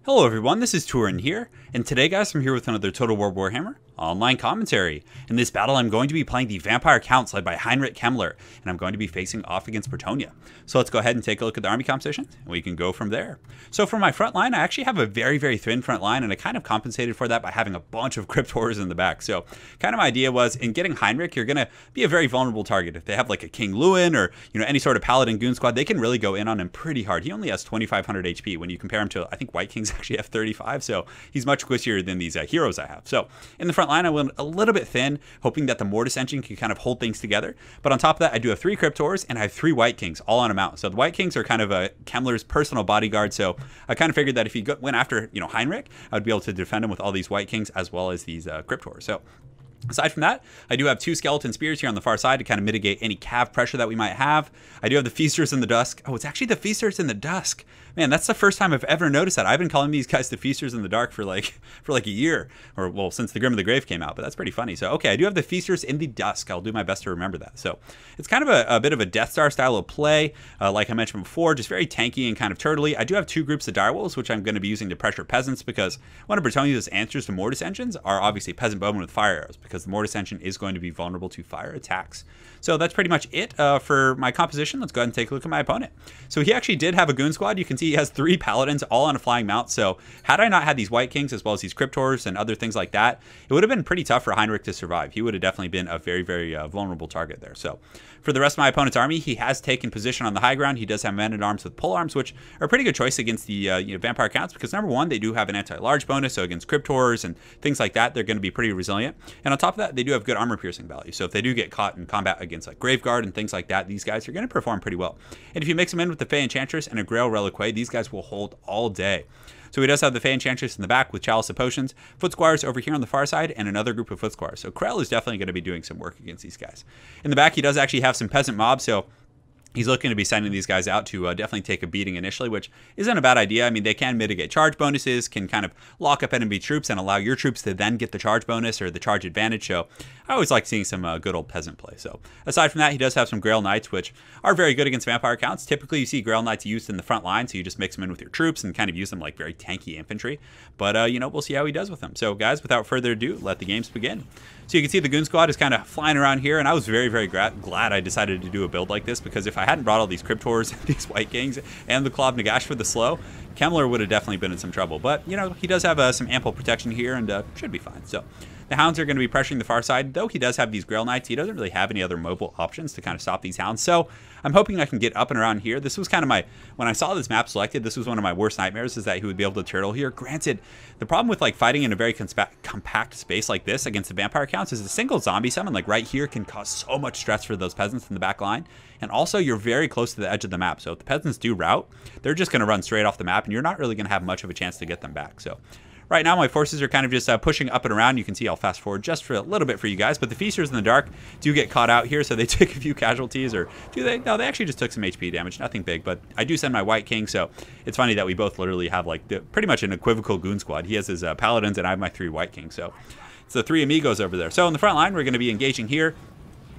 Hello everyone, this is Turin here, and today guys I'm here with another Total War Warhammer online commentary. In this battle I'm going to be playing the Vampire Counts led by Heinrich Kemmler, and I'm going to be facing off against Bretonnia. So let's go ahead and take a look at the army composition, and we can go from there. So for my front line, I actually have a very thin front line, and I kind of compensated for that by having a bunch of crypt horrors in the back. So kind of my idea was, in getting Heinrich, you're going to be a very vulnerable target. If they have like a King Lewin or any sort of Paladin Goon Squad, they can really go in on him pretty hard. He only has 2,500 HP when you compare him to, I think White Kings actually have 35, so he's much squishier than these heroes I have. So in the front line, I went a little bit thin, hoping that the Mortis engine can kind of hold things together. But on top of that, I do have 3 Crypt Horrors and I have 3 White Kings all on a mount. So the White Kings are kind of Kemmler's personal bodyguard. So I kind of figured that if he went after Heinrich, I would be able to defend him with all these White Kings as well as these Crypt Horrors. So aside from that, I do have 2 Skeleton Spears here on the far side to kind of mitigate any cav pressure that we might have. I do have the Feasters in the Dusk. Oh, it's actually the Feasters in the Dusk. Man, that's the first time I've ever noticed that. I've been calling these guys the Feasters in the Dark for like a year, or well, since the Grim of the Grave came out, but that's pretty funny. So okay, I do have the Feasters in the Dusk. I'll do my best to remember that. So it's kind of a bit of a Death Star style of play, like I mentioned before, just very tanky and kind of turtley. I do have 2 groups of Direwolves, which I'm going to be using to pressure peasants, because one of Bretonnia's answers to Mortis engines are obviously Peasant Bowmen with fire arrows, because the Mortis engine is going to be vulnerable to fire attacks. So that's pretty much it for my composition. Let's go ahead and take a look at my opponent. So he actually did have a Goon Squad. You can see he has 3 Paladins all on a flying mount. So had I not had these White Kings as well as these Crypt Horrors and other things like that, it would have been pretty tough for Heinrich to survive. He would have definitely been a very vulnerable target there. So for the rest of my opponent's army, he has taken position on the high ground. He does have men-at-arms with polearms, which are a pretty good choice against the Vampire Counts, because number one, they do have an anti-large bonus, so against Crypt Horrors and things like that, they're going to be pretty resilient. And on top of that, they do have good armor-piercing value. So if they do get caught in combat against like Graveguard and things like that, these guys are going to perform pretty well. And if you mix them in with the Fay Enchantress and a KRELL Reliquary, these guys will hold all day. So he does have the Fay Enchantress in the back with Chalice of Potions, Foot Squires over here on the far side, and another group of Foot Squires. So KRELL is definitely going to be doing some work against these guys. In the back, he does actually have some peasant mobs, so he's looking to be sending these guys out to definitely take a beating initially, which isn't a bad idea. I mean, they can mitigate charge bonuses, can kind of lock up enemy troops and allow your troops to then get the charge bonus or the charge advantage. So I always like seeing some good old peasant play. So aside from that, he does have some KRELL Knights, which are very good against Vampire Counts. Typically, you see KRELL Knights used in the front line, so you just mix them in with your troops and kind of use them like very tanky infantry. But, we'll see how he does with them. So guys, without further ado, let the games begin. So you can see the Goon Squad is kind of flying around here, and I was very glad I decided to do a build like this, because if I hadn't brought all these Crypt Horrors, these White Kings, and the Claw of Nagash for the slow, Kemmler would have definitely been in some trouble. But, he does have some ample protection here, and should be fine. So the Hounds are going to be pressuring the far side, though he does have these KRELL Knights. He doesn't really have any other mobile options to kind of stop these Hounds. So I'm hoping I can get up and around here. This was kind of when I saw this map selected, this was one of my worst nightmares, is that he would be able to turtle here. Granted, the problem with like fighting in a very compact space like this against the Vampire Counts is a single zombie summon like right here can cause so much stress for those peasants in the back line. And also you're very close to the edge of the map. So if the peasants do rout, they're just going to run straight off the map, and you're not really going to have much of a chance to get them back. So right now, my forces are kind of just pushing up and around. You can see I'll fast forward just for a little bit for you guys. But the Feasters in the Dark do get caught out here, so they take a few casualties. Or do they? No, they actually just took some HP damage. Nothing big. But I do send my White King, so it's funny that we both literally have like pretty much an equivocal Goon Squad. He has his Paladins, and I have my 3 White Kings. So it's the 3 amigos over there. So in the front line, we're going to be engaging here.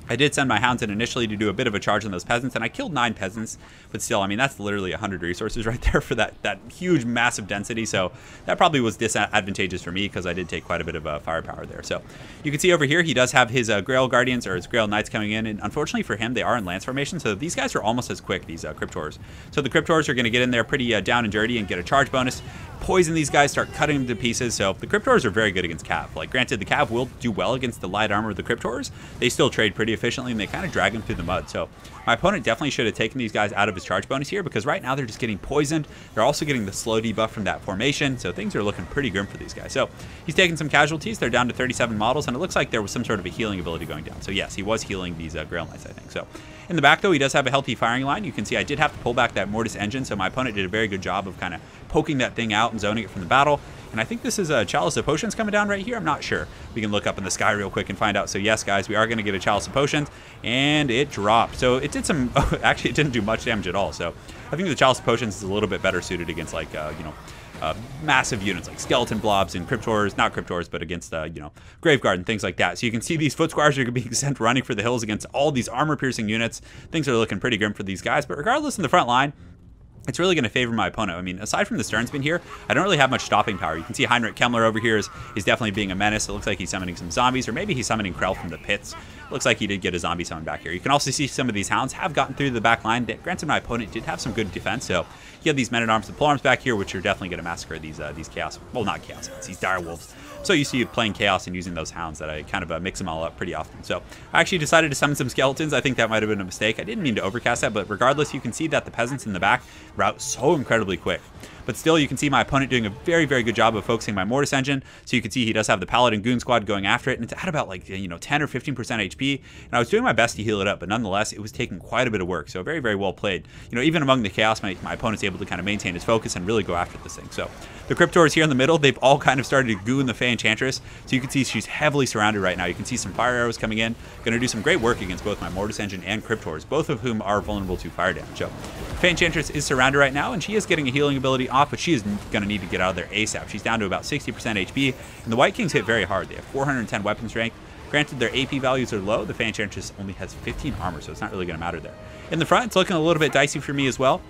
I did send my Hounds in initially to do a bit of a charge on those peasants, and I killed 9 peasants, but still, I mean, that's literally 100 resources right there for that huge, massive density, so that probably was disadvantageous for me, because I did take quite a bit of firepower there. So you can see over here, he does have his KRELL Guardians, or his KRELL Knights coming in, and unfortunately for him, they are in lance formation, so these guys are almost as quick, these Crypt Horrors. So the Crypt Horrors are going to get in there pretty down and dirty and get a charge bonus, poison these guys, start cutting them to pieces. So the Crypt Horrors are very good against Cav. Like, granted, the Cav will do well against the light armor of the Crypt Horrors. They still trade pretty efficiently, and they kind of drag them through the mud. So my opponent definitely should have taken these guys out of his charge bonus here, because right now they're just getting poisoned. They're also getting the slow debuff from that formation, so things are looking pretty grim for these guys. So he's taking some casualties. They're down to 37 models, and it looks like there was some sort of a healing ability going down. So yes, he was healing these KRELL Knights, I think. So in the back, though, he does have a healthy firing line. You can see I did have to pull back that Mortis engine, so my opponent did a very good job of kind of poking that thing out and zoning it from the battle. And I think this is a Chalice of Potions coming down right here. I'm not sure. We can look up in the sky real quick and find out. So yes, guys, we are going to get a Chalice of Potions, and it dropped. So it did some, actually it didn't do much damage at all. So I think the Chalice of Potions is a little bit better suited against like, massive units like skeleton blobs and Crypt Horrors, not Crypt Horrors, but against, Graveguard and things like that. So you can see these Foot Squires are being sent running for the hills against all these armor-piercing units. Things are looking pretty grim for these guys, but regardless in the front line, it's really going to favor my opponent. I mean, aside from the Sternsman here, I don't really have much stopping power. You can see Heinrich Kemmler over here is definitely being a menace. It looks like he's summoning some zombies, or maybe he's summoning KRELL from the pits. It looks like he did get a zombie summon back here. You can also see some of these hounds have gotten through the back line. Granted, my opponent did have some good defense, so he had these men-at-arms and polearms back here, which are definitely going to massacre these chaos, well, not chaos hounds, these dire wolves. So you see playing chaos and using those hounds that I kind of mix them all up pretty often. So I actually decided to summon some skeletons. I think that might have been a mistake. I didn't mean to overcast that, but regardless, you can see that the peasants in the back route so incredibly quick. But still, you can see my opponent doing a very, very good job of focusing my Mortis engine. So you can see he does have the Paladin Goon Squad going after it, and it's at about like, 10 or 15% HP. And I was doing my best to heal it up, but nonetheless, it was taking quite a bit of work. So very, very well played. Even among the chaos, my opponent's able to kind of maintain his focus and really go after this thing. So the Cryptors here in the middle, they've all kind of started to goon the Fay Enchantress. So you can see she's heavily surrounded right now. You can see some fire arrows coming in. Going to do some great work against both my Mortis engine and Cryptors, both of whom are vulnerable to fire damage. So Fay Enchantress is surrounded right now, and she is getting a healing ability off, but she is going to need to get out of there ASAP. She's down to about 60% HP, and the White Kings hit very hard. They have 410 weapon strength. Granted, their AP values are low. The Fay Enchantress only has 15 armor, so it's not really going to matter there. In the front, it's looking a little bit dicey for me as well.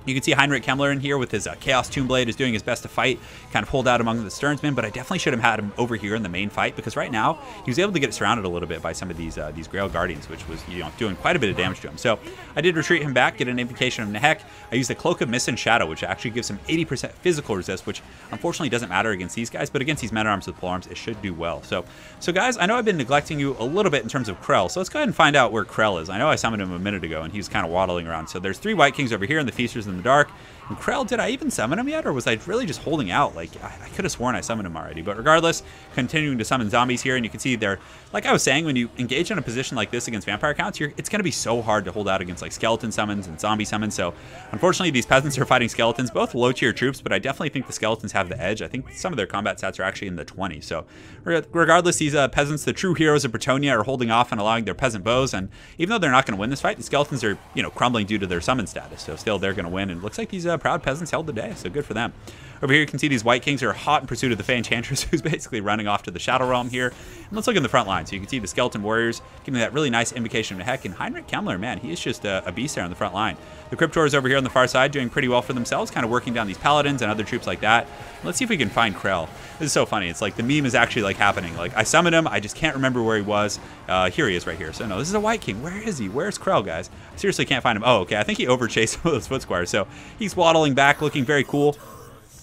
You can see Heinrich Kemmler in here with his Chaos Tombblade is doing his best to fight, kind of hold out among the Sternsmen, but I definitely should have had him over here in the main fight, because right now he was able to get surrounded a little bit by some of these KRELL Guardians, which was doing quite a bit of damage to him. So I did retreat him back, get an invocation of Nehek. I used the Cloak of Mist and Shadow, which actually gives him 80% physical resist, which unfortunately doesn't matter against these guys, but against these men-at-arms with polearms, it should do well. So guys, I know I've been neglecting you a little bit in terms of KRELL, so let's go ahead and find out where KRELL is. I know I summoned him a minute ago, and he was kind of waddling around. So there's 3 White Kings over here, and the Feasters in the dark. And KRELL, did I even summon him yet, or was I really just holding out? Like, I could have sworn I summoned him already. But regardless, continuing to summon zombies here, and you can see they're, like I was saying, when you engage in a position like this against vampire counts, it's going to be so hard to hold out against like skeleton summons and zombie summons. So unfortunately, these peasants are fighting skeletons, both low tier troops, but I definitely think the skeletons have the edge. I think some of their combat stats are actually in the 20s. So regardless, these peasants, the true heroes of Bretonnia, are holding off and allowing their peasant bows. And even though they're not going to win this fight, the skeletons are crumbling due to their summon status. So still, they're going to win. And it looks like these proud peasants held the day, so good for them. Over here you can see these White Kings are hot in pursuit of the Fay Enchantress, who's basically running off to the Shadow Realm here. And let's look in the front line. So you can see the Skeleton Warriors giving that really nice invocation of Nehek, and Heinrich Kemmler, man, he is just a beast there on the front line. The Cryptors over here on the far side doing pretty well for themselves, kind of working down these Paladins and other troops like that. Let's see if we can find KRELL. This is so funny. It's like the meme is actually like happening. Like I summoned him, I just can't remember where he was. Here he is right here. So no, this is a White King. Where is he? Where's KRELL, guys? I seriously can't find him. Oh, okay. I think he overchased some of those foot squires. So he's waddling back, looking very cool.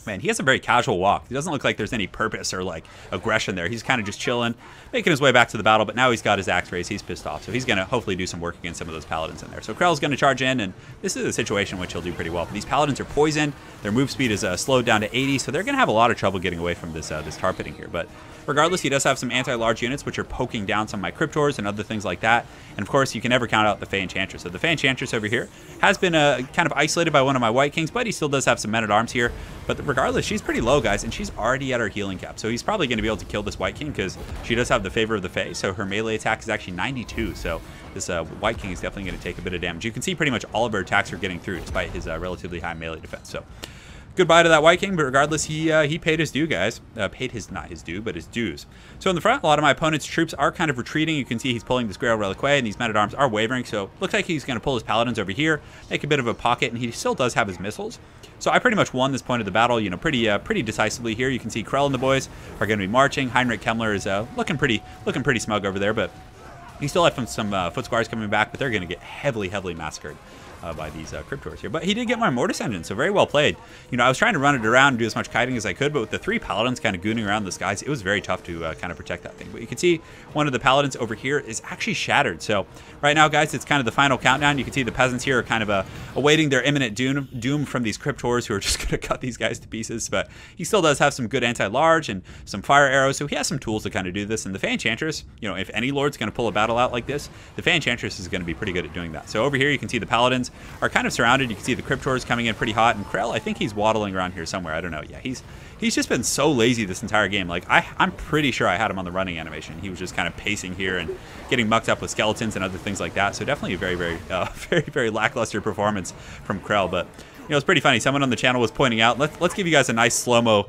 Man, he has a very casual walk. He doesn't look like there's any purpose or like aggression there. He's kind of just chilling, making his way back to the battle, but now he's got his axe raised. He's pissed off, so he's going to hopefully do some work against some of those paladins in there. So KRELL's going to charge in, and this is a situation in which he'll do pretty well. But these paladins are poisoned. Their move speed is slowed down to 80, so they're going to have a lot of trouble getting away from this tar pitting here. But regardless, he does have some anti-large units, which are poking down some of my Cryptors and other things like that. And of course, you can never count out the Fay Enchantress. So the Fay Enchantress over here has been kind of isolated by one of my White Kings, but he still does have some men-at-arms here. But regardless, she's pretty low, guys, and she's already at her healing cap. So he's probably going to be able to kill this White King because she does have the favor of the Fay. So her melee attack is actually 92. So this White King is definitely going to take a bit of damage. You can see pretty much all of her attacks are getting through despite his relatively high melee defense. So goodbye to that White King, but regardless, he paid his due, guys. Paid his, not his due, but his dues. So in the front, a lot of my opponent's troops are kind of retreating. You can see he's pulling this KRELL Relique, and these men-at-arms are wavering. So looks like he's going to pull his paladins over here, make a bit of a pocket, and he still does have his missiles. So I pretty much won this point of the battle, pretty decisively here. You can see KRELL and the boys are going to be marching. Heinrich Kemmler is looking pretty smug over there, but he still had some foot squires coming back, but they're going to get heavily massacred by these Cryptors here. But he did get my Mortis engine, so very well played. I was trying to run it around and do as much kiting as I could, but with the 3 paladins kind of gooning around the skies, it was very tough to kind of protect that thing. But you can see one of the paladins over here is actually shattered. So right now, guys, it's kind of the final countdown. You can see the peasants here are kind of awaiting their imminent doom from these Cryptors who are just going to cut these guys to pieces. But he still does have some good anti-large and some fire arrows, so he has some tools to kind of do this. And the Fay Enchantress, if any lord's going to pull a battle out like this, the Fay Enchantress is going to be pretty good at doing that. So over here, you can see the paladins are kind of surrounded. You can see the Cryptors coming in pretty hot, and KRELL, I think he's waddling around here somewhere. I don't know. Yeah, he's just been so lazy this entire game. Like I'm pretty sure I had him on the running animation. He was just kind of pacing here and getting mucked up with skeletons and other things like that. So definitely a very lackluster performance from KRELL. But You know, it's pretty funny. Someone on the channel was pointing out, let's give you guys a nice slow-mo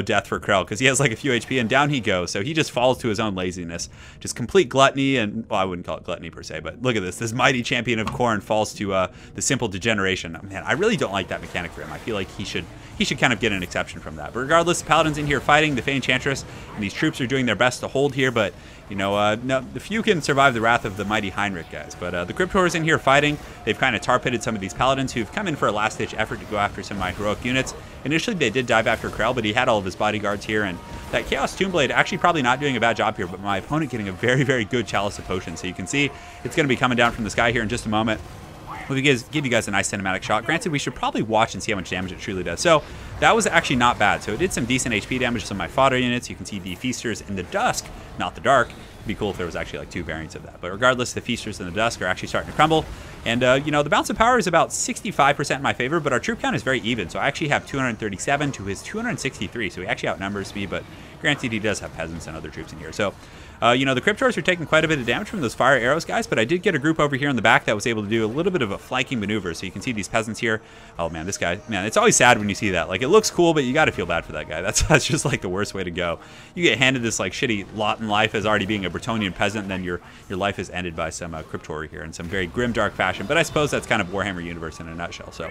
death for KRELL, because he has like a few HP and down he goes. So he just falls to his own laziness. Just complete gluttony, and well, I wouldn't call it gluttony per se, but look at this. This mighty champion of Khorne falls to the simple degeneration. Man, I really don't like that mechanic for him. I feel like he should kind of get an exception from that. But regardless, the Paladin's in here fighting the Fay Enchantress, and these troops are doing their best to hold here, but you know, no, the few can survive the wrath of the mighty Heinrich guys. But the Cryptor's in here fighting. They've kind of tar-pitted some of these Paladins who've come in for a last-ditch effort to go after some of my heroic units. Initially, they did dive after KRELL, but he had all of his bodyguards here, and that Chaos Tombblade actually probably not doing a bad job here, but my opponent getting a very, very good Chalice of Potion. So you can see it's going to be coming down from the sky here in just a moment. We'll give you guys a nice cinematic shot. Granted, we should probably watch and see how much damage it truly does. So that was actually not bad. So it did some decent HP damage to some of my fodder units. You can see the Feasters in the dusk, not the dark. It'd be cool if there was actually like 2 variants of that. But regardless, the Feasters in the dusk are actually starting to crumble. And, you know, the balance of power is about 65% in my favor, but our troop count is very even. So I actually have 237 to his 263. So he actually outnumbers me, but granted, he does have peasants and other troops in here. So, you know, the Cryptors are taking quite a bit of damage from those fire arrows, guys, but I did get a group over here in the back that was able to do a little bit of a flanking maneuver. So you can see these peasants here. Oh, man, this guy, man, it's always sad when you see that. Like, it looks cool, but you got to feel bad for that guy. That's just, like, the worst way to go. You get handed this, like, shitty lot in life as already being a Bretonnian peasant, and then your life is ended by some Cryptor here in some very grim, dark fashion. But I suppose that's kind of Warhammer universe in a nutshell. So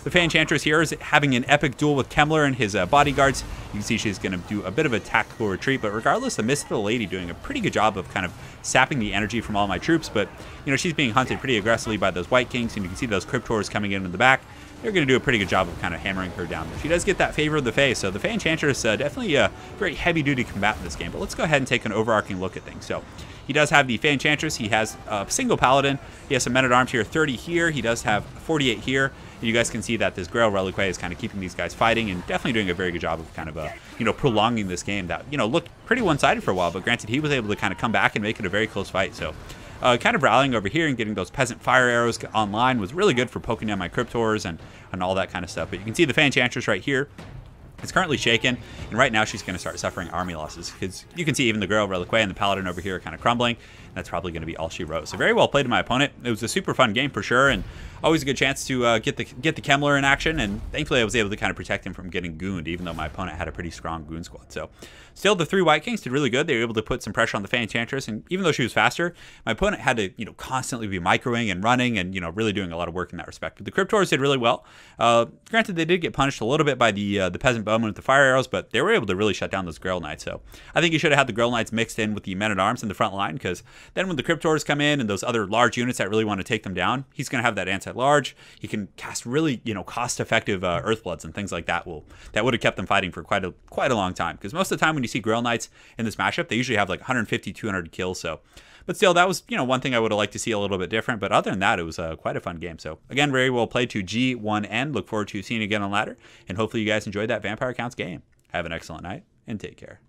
the Fay Enchantress here is having an epic duel with KRELL and his bodyguards. You can see she's going to do a bit of a tactical retreat, but regardless, the Mystical Lady doing a pretty good job of kind of sapping the energy from all my troops. But, you know, she's being hunted pretty aggressively by those White Kings, and you can see those Cryptors coming in the back. They're going to do a pretty good job of kind of hammering her down. But she does get that favor of the Fae, so the Fay Enchantress definitely a very heavy-duty combat in this game. But let's go ahead and take an overarching look at things. So he does have the Fay Enchantress. He has a single Paladin. He has some men-at-arms here, 30 here. He does have 48 here. And you guys can see that this KRELL Reliquary is kind of keeping these guys fighting and definitely doing a very good job of kind of, you know, prolonging this game that, you know, looked pretty one-sided for a while. But granted, he was able to kind of come back and make it a very close fight. So kind of rallying over here and getting those peasant fire arrows online was really good for poking down my Cryptors and all that kind of stuff. But you can see the Fay Enchantress right here. It's currently shaken, and right now she's going to start suffering army losses, because you can see even the KRELL Reliquary and the Paladin over here are kind of crumbling. That's probably going to be all she wrote. So very well played to my opponent. It was a super fun game for sure, and always a good chance to get the KRELL in action, and thankfully I was able to kind of protect him from getting gooned, even though my opponent had a pretty strong goon squad. So still, the 3 White Kings did really good. They were able to put some pressure on the Fay Enchantress, and even though she was faster, my opponent had to, you know, constantly be microing and running and, you know, really doing a lot of work in that respect. But the Cryptors did really well. Granted, they did get punished a little bit by the peasant bowmen with the fire arrows, but they were able to really shut down those KRELL Knights. So I think you should have had the KRELL Knights mixed in with the men-at-arms in the front line, because then when the Cryptors come in and those other large units that really want to take them down, he's going to have that anti-large. He can cast really, you know, cost-effective Earthbloods and things like that. That would have kept them fighting for quite a long time, because most of the time when you see KRELL Knights in this matchup, they usually have like 150, 200 kills. So, but still, that was, you know, one thing I would have liked to see a little bit different. But other than that, it was quite a fun game. So again, very well played to G1N. Look forward to seeing you again on ladder, and hopefully you guys enjoyed that Vampire Counts game. Have an excellent night and take care.